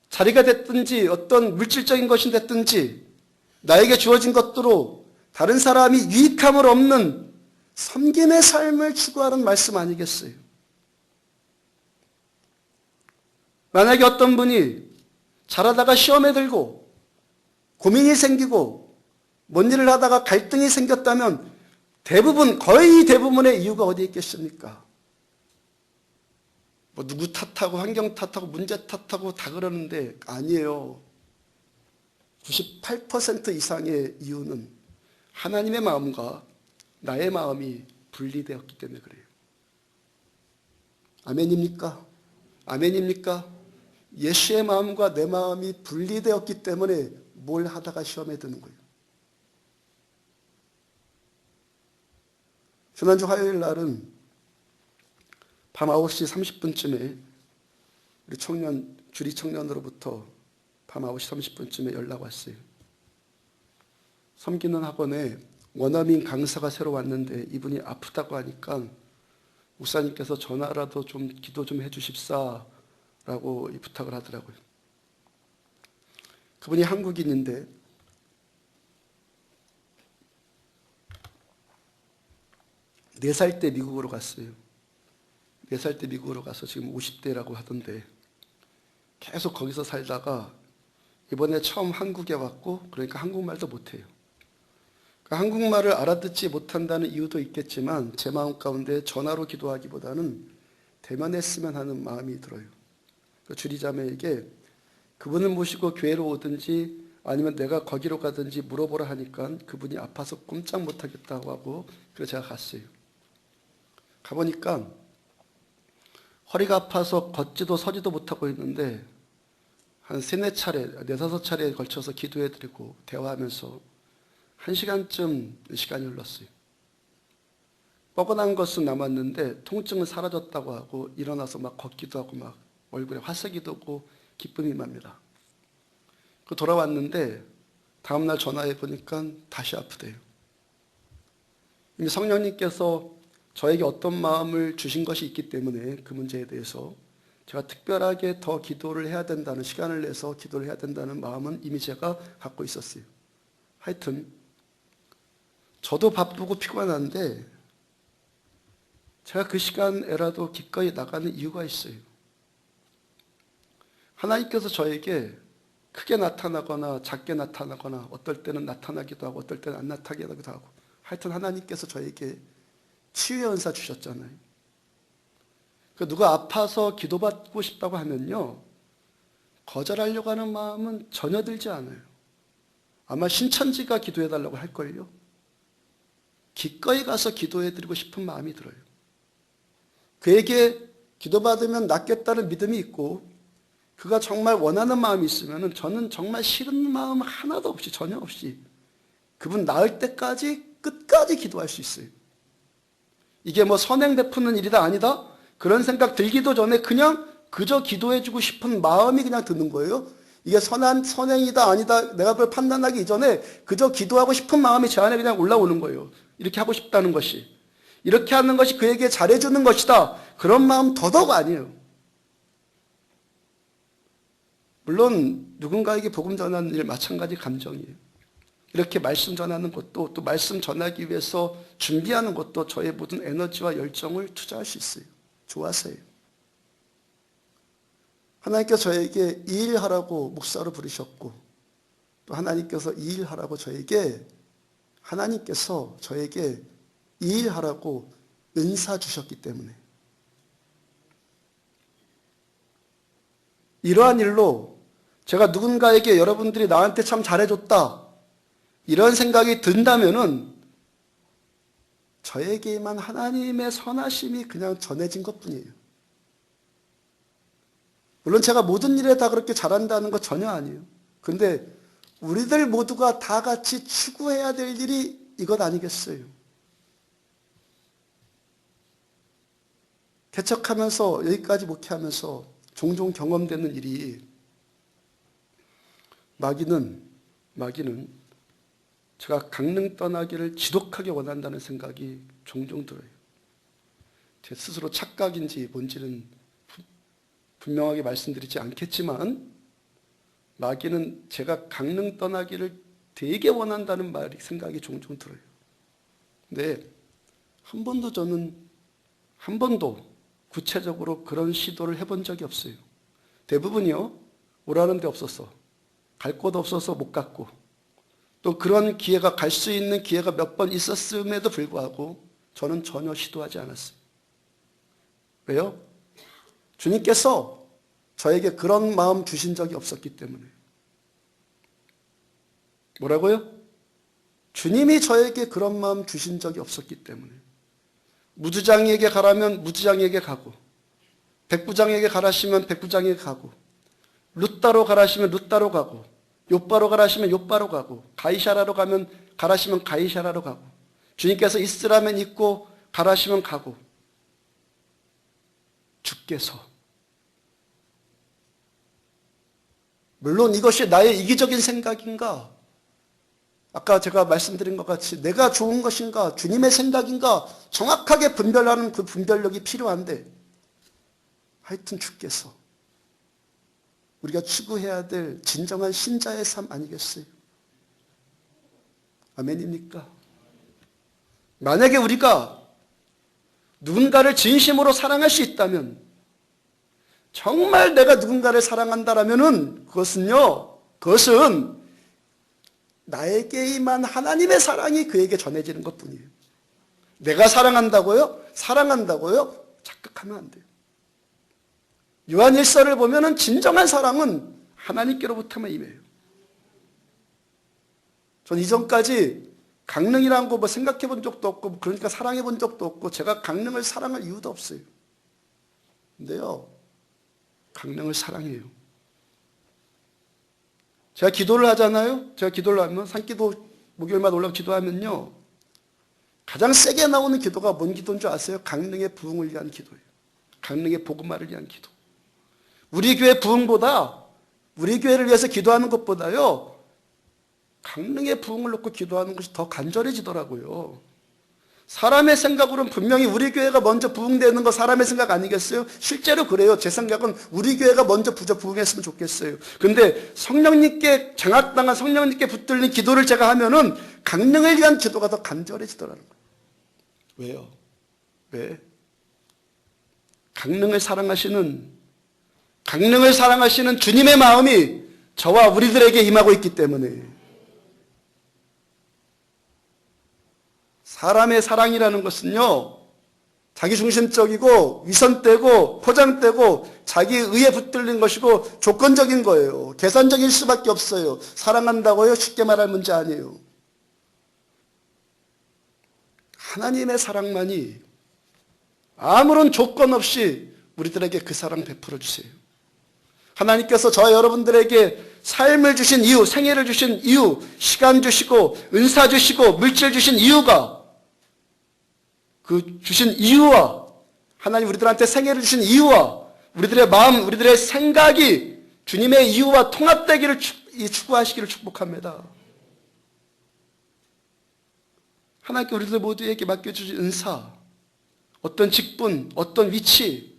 자리가 됐든지 어떤 물질적인 것이 됐든지 나에게 주어진 것들로 다른 사람이 유익함을 얻는 섬김의 삶을 추구하는 말씀 아니겠어요? 만약에 어떤 분이 잘하다가 시험에 들고 고민이 생기고 뭔 일을 하다가 갈등이 생겼다면 거의 대부분의 이유가 어디에 있겠습니까? 뭐 누구 탓하고 환경 탓하고 문제 탓하고 다 그러는데 아니에요. 98% 이상의 이유는 하나님의 마음과 나의 마음이 분리되었기 때문에 그래요. 아멘입니까? 아멘입니까? 예수의 마음과 내 마음이 분리되었기 때문에 뭘 하다가 시험에 드는 거예요. 지난주 화요일 날은 밤 9시 30분쯤에 우리 주리 청년으로부터 밤 9시 30분쯤에 연락 왔어요. 섬기는 학원에 원어민 강사가 새로 왔는데 이분이 아프다고 하니까 목사님께서 전화라도 좀 기도 좀 해주십사 라고 부탁을 하더라고요. 그분이 한국인인데 네 살 때 미국으로 갔어요. 4살 때 미국으로 가서 지금 50대라고 하던데 계속 거기서 살다가 이번에 처음 한국에 왔고 그러니까 한국말도 못해요. 그러니까 한국말을 알아듣지 못한다는 이유도 있겠지만 제 마음 가운데 전화로 기도하기보다는 대면했으면 하는 마음이 들어요. 주리자매에게 그분을 모시고 교회로 오든지 아니면 내가 거기로 가든지 물어보라 하니까 그분이 아파서 꼼짝 못하겠다고 하고 그래서 제가 갔어요. 가보니까 허리가 아파서 걷지도 서지도 못하고 있는데 한 4-5차례에 걸쳐서 기도해드리고 대화하면서 1시간쯤 시간이 흘렀어요. 뻐근한 것은 남았는데 통증은 사라졌다고 하고 일어나서 막 걷기도 하고 막 얼굴에 화색이 돋고 기쁨이 납니다. 돌아왔는데 다음날 전화해 보니까 다시 아프대요. 이미 성령님께서 저에게 어떤 마음을 주신 것이 있기 때문에 그 문제에 대해서 제가 특별하게 더 기도를 해야 된다는, 시간을 내서 기도를 해야 된다는 마음은 이미 제가 갖고 있었어요. 하여튼 저도 바쁘고 피곤한데 제가 그 시간에라도 기꺼이 나가는 이유가 있어요. 하나님께서 저에게 크게 나타나거나 작게 나타나거나 어떨 때는 나타나기도 하고 어떨 때는 안 나타나기도 하고 하여튼 하나님께서 저에게 치유의 은사 주셨잖아요. 누가 아파서 기도받고 싶다고 하면요, 거절하려고 하는 마음은 전혀 들지 않아요. 아마 신천지가 기도해달라고 할걸요. 기꺼이 가서 기도해드리고 싶은 마음이 들어요. 그에게 기도받으면 낫겠다는 믿음이 있고 그가 정말 원하는 마음이 있으면 저는 정말 싫은 마음 하나도 없이, 전혀 없이 그분 나을 때까지 끝까지 기도할 수 있어요. 이게 뭐 선행 베푸는 일이다 아니다 그런 생각 들기도 전에 그냥 그저 기도해주고 싶은 마음이 그냥 드는 거예요. 이게 선행이다 아니다 내가 그걸 판단하기 이전에 그저 기도하고 싶은 마음이 제 안에 그냥 올라오는 거예요. 이렇게 하고 싶다는 것이, 이렇게 하는 것이 그에게 잘해주는 것이다, 그런 마음 더더욱 아니에요. 물론 누군가에게 복음 전하는 일 마찬가지 감정이에요. 이렇게 말씀 전하는 것도, 또 말씀 전하기 위해서 준비하는 것도 저의 모든 에너지와 열정을 투자할 수 있어요. 좋아서요. 하나님께서 저에게 이 일 하라고 목사로 부르셨고 또 하나님께서 이 일 하라고 하나님께서 저에게 이 일 하라고 은사 주셨기 때문에 이러한 일로 제가 누군가에게 여러분들이 나한테 참 잘해줬다 이런 생각이 든다면은 저에게만 하나님의 선하심이 그냥 전해진 것뿐이에요. 물론 제가 모든 일에 다 그렇게 잘한다는 거 전혀 아니에요. 근데 우리들 모두가 다 같이 추구해야 될 일이 이것 아니겠어요? 개척하면서 여기까지 목회하면서 종종 경험되는 일이 마귀는 제가 강릉 떠나기를 지독하게 원한다는 생각이 종종 들어요. 제 스스로 착각인지 뭔지는 분명하게 말씀드리지 않겠지만 마귀는 제가 강릉 떠나기를 되게 원한다는 생각이 종종 들어요. 근데 저는 한 번도 구체적으로 그런 시도를 해본 적이 없어요. 대부분이요, 오라는 데 없어서, 갈 곳 없어서 못 갔고, 또 그런 기회가, 갈 수 있는 기회가 몇 번 있었음에도 불구하고 저는 전혀 시도하지 않았어요. 왜요? 주님께서 저에게 그런 마음 주신 적이 없었기 때문에. 뭐라고요? 주님이 저에게 그런 마음 주신 적이 없었기 때문에. 무주장이에게 가라면 무주장이에게 가고, 백부장에게 가라시면 백부장에게 가고, 룻다로 가라시면 룻다로 가고, 요바로 가라시면 요바로 가고, 가이샤라로 가라시면 가이샤라로 가고, 주님께서 있으라면 있고 가라시면 가고, 주께서, 물론 이것이 나의 이기적인 생각인가, 아까 제가 말씀드린 것 같이 내가 좋은 것인가 주님의 생각인가 정확하게 분별하는 그 분별력이 필요한데, 하여튼 주께서 우리가 추구해야 될 진정한 신자의 삶 아니겠어요? 아멘입니까? 만약에 우리가 누군가를 진심으로 사랑할 수 있다면, 정말 내가 누군가를 사랑한다라면은 그것은 나에게 임한 하나님의 사랑이 그에게 전해지는 것뿐이에요. 내가 사랑한다고요? 착각하면 안 돼요. 요한 1서를 보면은 진정한 사랑은 하나님께로부터만 임해요. 전 이전까지 강릉이라는 거 생각해 본 적도 없고, 그러니까 사랑해 본 적도 없고, 제가 강릉을 사랑할 이유도 없어요. 근데요, 강릉을 사랑해요. 제가 기도를 하잖아요. 제가 기도를 하면, 산기도 목요일마다 올라가 기도하면요, 가장 세게 나오는 기도가 뭔 기도인 줄 아세요? 강릉의 부흥을 위한 기도예요. 강릉의 복음화를 위한 기도. 우리 교회 부흥보다, 우리 교회를 위해서 기도하는 것보다요, 강릉의 부흥을 놓고 기도하는 것이 더 간절해지더라고요. 사람의 생각으로는 분명히 우리 교회가 먼저 부흥되는 거 사람의 생각 아니겠어요? 실제로 그래요. 제 생각은 우리 교회가 먼저 부흥했으면 좋겠어요. 근데 성령님께, 장악당한 성령님께 붙들린 기도를 제가 하면은 강릉을 위한 기도가 더 간절해지더라는 거예요. 왜요? 왜? 강릉을 사랑하시는 주님의 마음이 저와 우리들에게 임하고 있기 때문에. 사람의 사랑이라는 것은요, 자기중심적이고 위선되고 포장되고 자기 의에 붙들린 것이고 조건적인 거예요. 계산적일 수밖에 없어요. 사랑한다고요? 쉽게 말할 문제 아니에요. 하나님의 사랑만이 아무런 조건 없이 우리들에게 그 사랑 베풀어 주세요. 하나님께서 저와 여러분들에게 삶을 주신 이유, 생애를 주신 이유, 시간 주시고 은사 주시고 물질 주신 이유가, 그 주신 이유와, 하나님 우리들한테 생애를 주신 이유와 우리들의 마음, 우리들의 생각이 주님의 이유와 통합되기를 추구하시기를 축복합니다. 하나님께 우리들 모두에게 맡겨주신 은사, 어떤 직분, 어떤 위치,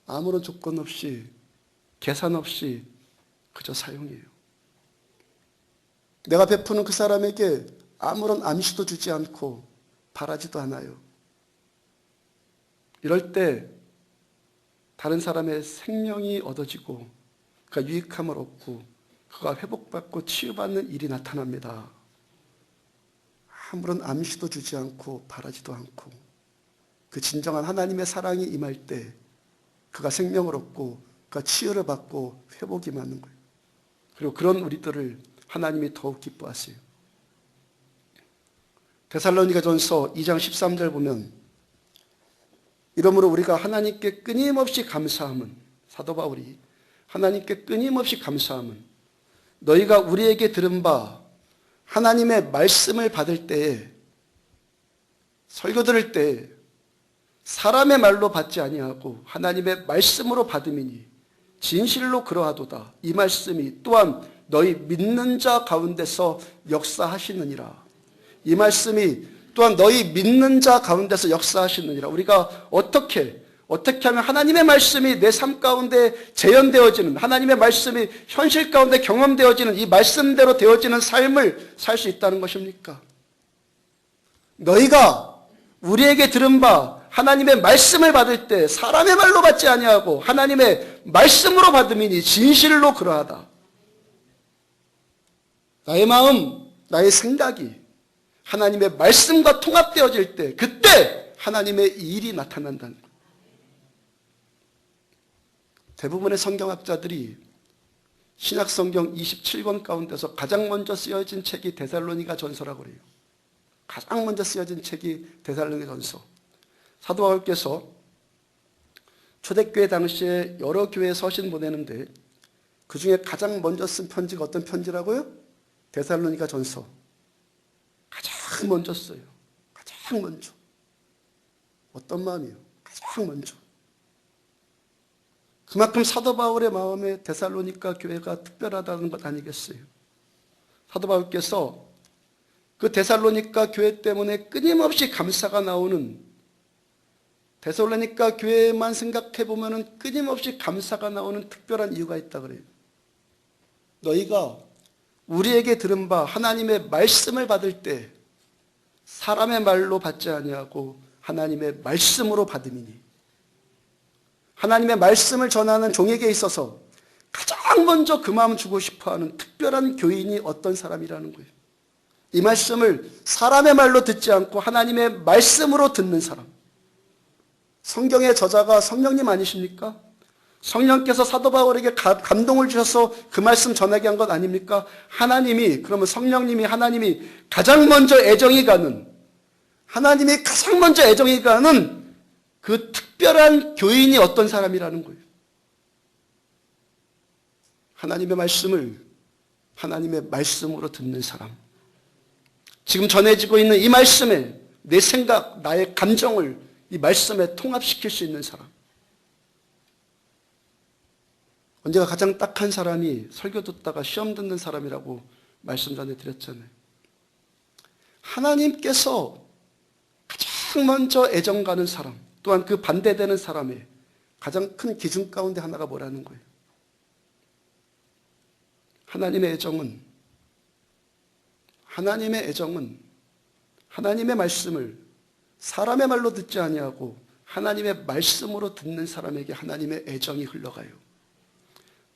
아무런 조건 없이, 계산 없이 그저 사용해요. 내가 베푸는 그 사람에게 아무런 암시도 주지 않고 바라지도 않아요. 이럴 때 다른 사람의 생명이 얻어지고 그가 유익함을 얻고 그가 회복받고 치유받는 일이 나타납니다. 아무런 암시도 주지 않고 바라지도 않고 그 진정한 하나님의 사랑이 임할 때 그가 생명을 얻고 그가 치유를 받고 회복이 맞는 거예요. 그리고 그런 우리들을 하나님이 더욱 기뻐하세요. 데살로니가전서 2장 13절 보면, 이러므로 우리가 하나님께 끊임없이 감사함은, 사도 바울이 하나님께 끊임없이 감사함은 너희가 우리에게 들은 바 하나님의 말씀을 받을 때에, 설교 들을 때 사람의 말로 받지 아니하고 하나님의 말씀으로 받음이니 진실로 그러하도다. 이 말씀이 또한 너희 믿는 자 가운데서 역사하시느니라. 이 말씀이 또한 너희 믿는 자 가운데서 역사하시느니라. 우리가 어떻게 하면 하나님의 말씀이 내 삶 가운데 재현되어지는, 하나님의 말씀이 현실 가운데 경험되어지는, 이 말씀대로 되어지는 삶을 살 수 있다는 것입니까? 너희가 우리에게 들은 바 하나님의 말씀을 받을 때 사람의 말로 받지 아니하고 하나님의 말씀으로 받음이니 진실로 그러하다. 나의 마음, 나의 생각이 하나님의 말씀과 통합되어질 때 그때 하나님의 일이 나타난다는 거예요. 대부분의 성경학자들이 신약성경 27권 가운데서 가장 먼저 쓰여진 책이 데살로니가 전서라고 그래요. 가장 먼저 쓰여진 책이 데살로니가 전서. 사도 바울께서 초대교회 당시에 여러 교회에 서신 보내는데 그 중에 가장 먼저 쓴 편지가 어떤 편지라고요? 데살로니가 전서. 가장 먼저 써요. 가장 먼저. 어떤 마음이에요? 가장 먼저. 그만큼 사도 바울의 마음에 데살로니가 교회가 특별하다는 것 아니겠어요? 사도 바울께서 그 데살로니가 교회 때문에 끊임없이 감사가 나오는, 데살로니가 교회만 생각해 보면 끊임없이 감사가 나오는 특별한 이유가 있다 그래요. 너희가 우리에게 들은 바 하나님의 말씀을 받을 때 사람의 말로 받지 아니하고 하나님의 말씀으로 받음이니, 하나님의 말씀을 전하는 종에게 있어서 가장 먼저 그 마음 주고 싶어하는 특별한 교인이 어떤 사람이라는 거예요. 이 말씀을 사람의 말로 듣지 않고 하나님의 말씀으로 듣는 사람. 성경의 저자가 성령님 아니십니까? 성령께서 사도 바울에게 감동을 주셔서 그 말씀 전하게 한 것 아닙니까? 하나님이, 그러면 성령님이, 하나님이 가장 먼저 애정이 가는, 하나님이 가장 먼저 애정이 가는 그 특별한 교인이 어떤 사람이라는 거예요. 하나님의 말씀을 하나님의 말씀으로 듣는 사람. 지금 전해지고 있는 이 말씀에 내 생각, 나의 감정을 이 말씀에 통합시킬 수 있는 사람. 언제가 가장 딱한 사람이 설교 듣다가 시험 듣는 사람이라고 말씀 전해드렸잖아요. 하나님께서 가장 먼저 애정 가는 사람, 또한 그 반대되는 사람의 가장 큰 기준 가운데 하나가 뭐라는 거예요? 하나님의 애정은 하나님의 말씀을 사람의 말로 듣지 아니하고 하나님의 말씀으로 듣는 사람에게 하나님의 애정이 흘러가요.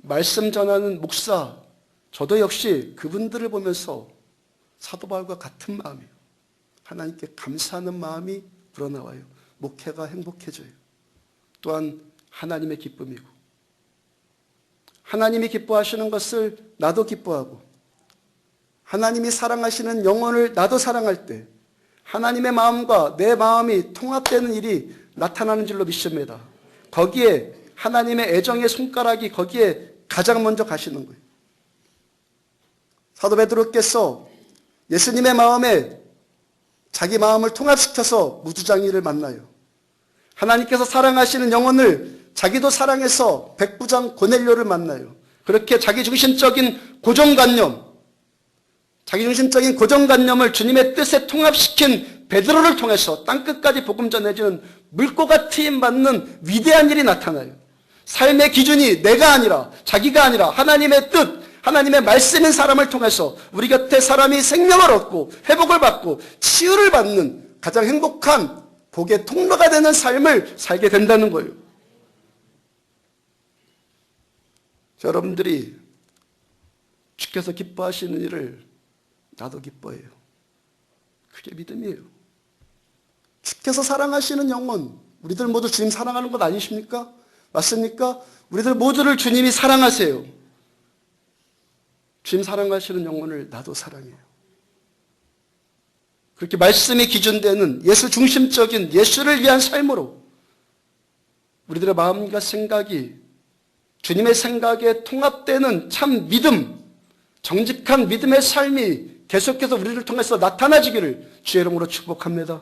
말씀 전하는 목사, 저도 역시 그분들을 보면서 사도 바울과 같은 마음이에요. 하나님께 감사하는 마음이 불어나와요. 목회가 행복해져요. 또한 하나님의 기쁨이고, 하나님이 기뻐하시는 것을 나도 기뻐하고, 하나님이 사랑하시는 영혼을 나도 사랑할 때 하나님의 마음과 내 마음이 통합되는 일이 나타나는 줄로 믿습니다. 거기에 하나님의 애정의 손가락이 거기에 가장 먼저 가시는 거예요. 사도 베드로께서 예수님의 마음에 자기 마음을 통합시켜서 무주장이를 만나요. 하나님께서 사랑하시는 영혼을 자기도 사랑해서 백부장 고넬료를 만나요. 그렇게 자기중심적인 고정관념을 주님의 뜻에 통합시킨 베드로를 통해서 땅끝까지 복음 전해지는 물고가 트임받는 위대한 일이 나타나요. 삶의 기준이 내가 아니라, 자기가 아니라 하나님의 뜻, 하나님의 말씀인 사람을 통해서 우리 곁에 사람이 생명을 얻고 회복을 받고 치유를 받는 가장 행복한 복의 통로가 되는 삶을 살게 된다는 거예요. 여러분들이 주께서 기뻐하시는 일을 나도 기뻐해요. 그게 믿음이에요. 주께서 사랑하시는 영혼, 우리들 모두 주님 사랑하는 것 아니십니까? 맞습니까? 우리들 모두를 주님이 사랑하세요. 주님 사랑하시는 영혼을 나도 사랑해요. 그렇게 말씀이 기준되는 예수 중심적인 예수를 위한 삶으로 우리들의 마음과 생각이 주님의 생각에 통합되는 참 믿음, 정직한 믿음의 삶이 계속해서 우리를 통해서 나타나지기를 주의 이름으로 축복합니다.